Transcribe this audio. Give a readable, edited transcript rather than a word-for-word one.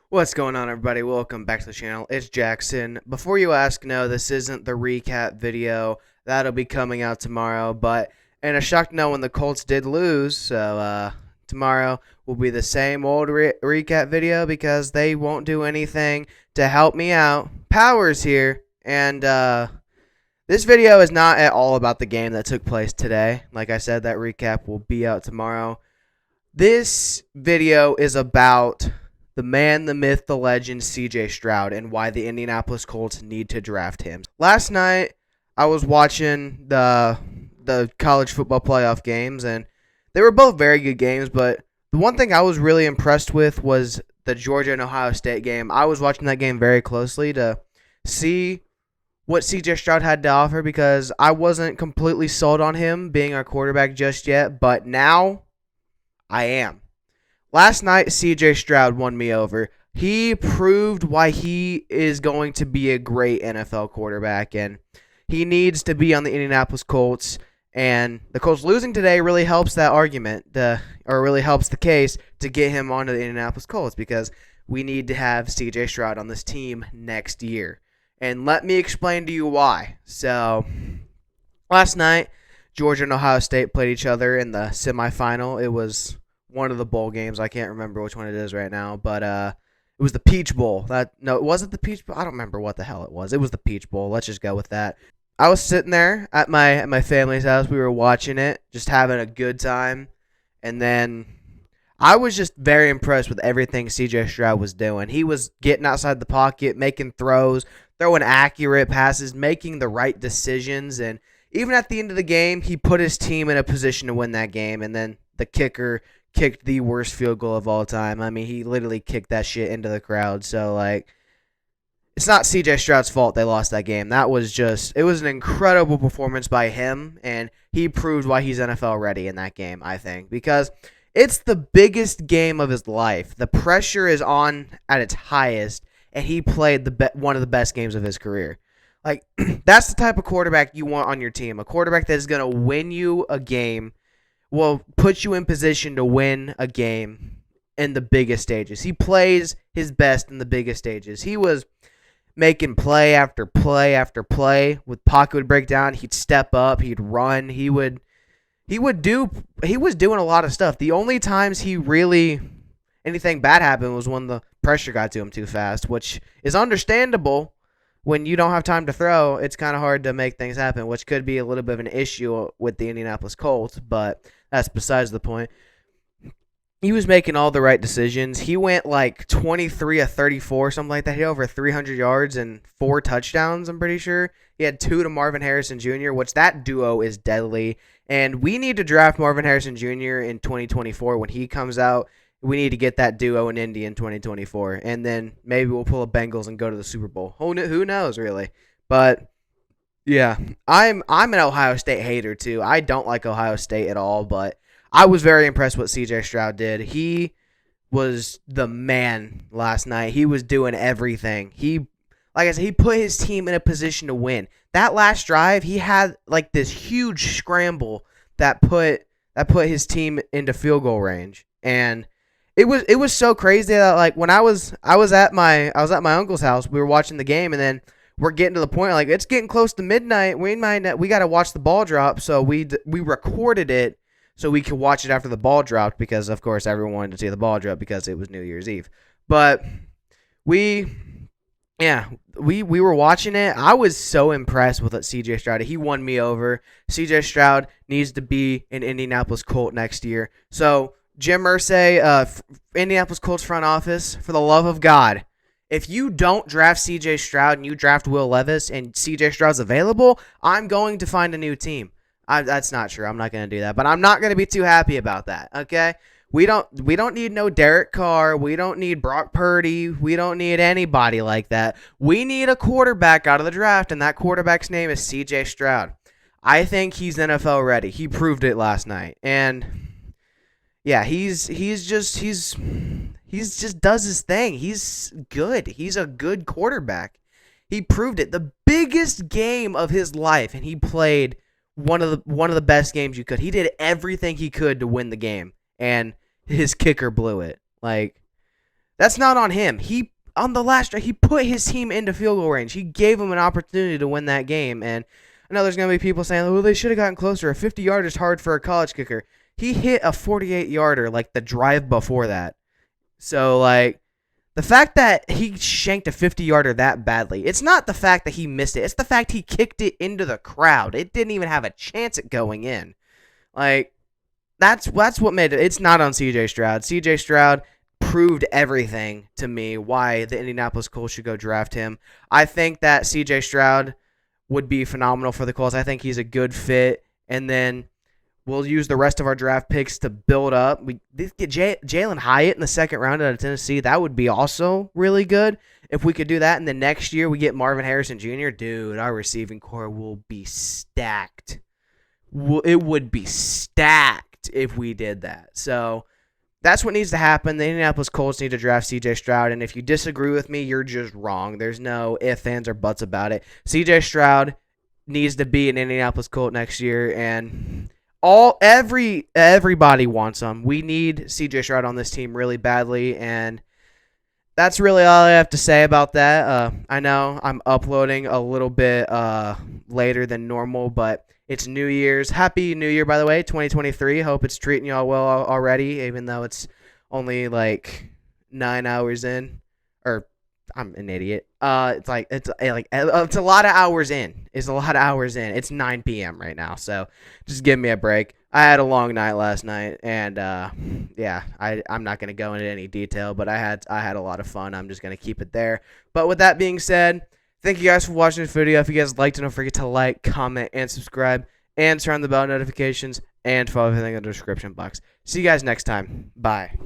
What's going on, everybody? Welcome back to the channel. It's Jackson. Before you ask, no, this isn't the recap video. That'll be coming out tomorrow. But in a shock to no one, the Colts did lose. So tomorrow will be the same old recap video because they won't do anything to help me out. Power's here. And this video is not at all about the game that took place today. Like I said, that recap will be out tomorrow. This video is about the man, the myth, the legend, CJ Stroud, and why the Indianapolis Colts need to draft him. Last night, I was watching the college football playoff games, and they were both very good games, but the one thing I was really impressed with was the Georgia and Ohio State game. I was watching that game very closely to see what CJ Stroud had to offer because I wasn't completely sold on him being our quarterback just yet, but now I am. Last night, CJ Stroud won me over. He proved why he is going to be a great NFL quarterback, and he needs to be on the Indianapolis Colts. And the Colts losing today really helps that argument, or really helps the case to get him onto the Indianapolis Colts because we need to have CJ Stroud on this team next year. And let me explain to you why. So, last night, Georgia and Ohio State played each other in the semifinal. It was one of the bowl games. I can't remember which one it is right now, but it was the Peach Bowl. No, it wasn't the Peach Bowl. I don't remember what the hell it was. It was the Peach Bowl. Let's just go with that. I was sitting there at my family's house. We were watching it, just having a good time, and then I was just very impressed with everything CJ Stroud was doing. He was getting outside the pocket, making throws, throwing accurate passes, making the right decisions, and even at the end of the game, he put his team in a position to win that game, and then the kicker kicked the worst field goal of all time. I mean, he literally kicked that shit into the crowd. So, like, it's not CJ Stroud's fault they lost that game. It was an incredible performance by him, and he proved why he's NFL ready in that game, I think, because it's the biggest game of his life. The pressure is on at its highest, and he played one of the best games of his career. Like, that's the type of quarterback you want on your team, a quarterback that is going to win you a game, will put you in position to win a game in the biggest stages. He plays his best in the biggest stages. He was making play after play after play. With pocket would break down, he'd step up, he'd run, he was doing a lot of stuff. The only times anything bad happened was when the pressure got to him too fast, which is understandable. When you don't have time to throw, it's kind of hard to make things happen, which could be a little bit of an issue with the Indianapolis Colts, but that's besides the point. He was making all the right decisions. He went like 23 of 34, something like that. He had over 300 yards and 4 touchdowns, I'm pretty sure. He had 2 to Marvin Harrison Jr., which that duo is deadly. And we need to draft Marvin Harrison Jr. in 2024 when he comes out. We need to get that duo in Indy in 2024, and then maybe we'll pull a Bengals and go to the Super Bowl. Who knows, really? But yeah, I'm an Ohio State hater too. I don't like Ohio State at all, but I was very impressed with CJ Stroud did. He was the man last night. He was doing everything. Like I said, he put his team in a position to win. That last drive, he had like this huge scramble that put his team into field goal range, and it was so crazy that like when I was at my uncle's house, we were watching the game, and then we're getting to the point like it's getting close to midnight. We got to watch the ball drop, so we recorded it so we could watch it after the ball dropped because of course everyone wanted to see the ball drop because it was New Year's Eve. But we were watching it. I was so impressed with CJ Stroud. He won me over. CJ Stroud needs to be an Indianapolis Colt next year. So Jim Irsay, Indianapolis Colts front office, for the love of God, if you don't draft CJ Stroud and you draft Will Levis and CJ Stroud's available, I'm going to find a new team. That's not true. I'm not going to do that, but I'm not going to be too happy about that. Okay, we don't need no Derek Carr. We don't need Brock Purdy. We don't need anybody like that. We need a quarterback out of the draft, and that quarterback's name is CJ Stroud. I think he's NFL ready. He proved it last night, and yeah, he's just does his thing. He's good. He's a good quarterback. He proved it. The biggest game of his life, and he played one of the best games you could. He did everything he could to win the game, and his kicker blew it. Like, That's not on him. On the last drive, he put his team into field goal range. He gave them an opportunity to win that game. And I know there's going to be people saying, well, they should have gotten closer. A 50-yarder is hard for a college kicker. He hit a 48-yarder like the drive before that. So, like, the fact that he shanked a 50-yarder that badly, it's not the fact that he missed it. It's the fact he kicked it into the crowd. It didn't even have a chance at going in. Like, that's what made it. It's not on CJ Stroud. CJ Stroud proved everything to me why the Indianapolis Colts should go draft him. I think that CJ Stroud would be phenomenal for the Colts. I think he's a good fit. And then we'll use the rest of our draft picks to build up. We get Jalen Hyatt in the second round out of Tennessee. That would be also really good if we could do that. And then next year we get Marvin Harrison Jr. Dude, our receiving core will be stacked. It would be stacked if we did that. So that's what needs to happen. The Indianapolis Colts need to draft CJ Stroud. And if you disagree with me, you're just wrong. There's no ifs, ands, or buts about it. CJ Stroud needs to be an Indianapolis Colt next year. And everybody wants him. We need CJ Stroud on this team really badly, and that's really all I have to say about that. I know I'm uploading a little bit later than normal, but it's New Year's. Happy New Year, by the way, 2023. Hope it's treating y'all well already, even though it's only like 9 hours in, or I'm an idiot. It's a lot of hours in. It's a lot of hours in. It's 9 p.m. right now, so just give me a break. I had a long night last night, and yeah, I'm not gonna go into any detail, but I had a lot of fun. I'm just gonna keep it there. But with that being said, thank you guys for watching this video. If you guys liked it, don't forget to like, comment, and subscribe, and turn on the bell notifications, and follow everything in the description box. See you guys next time. Bye.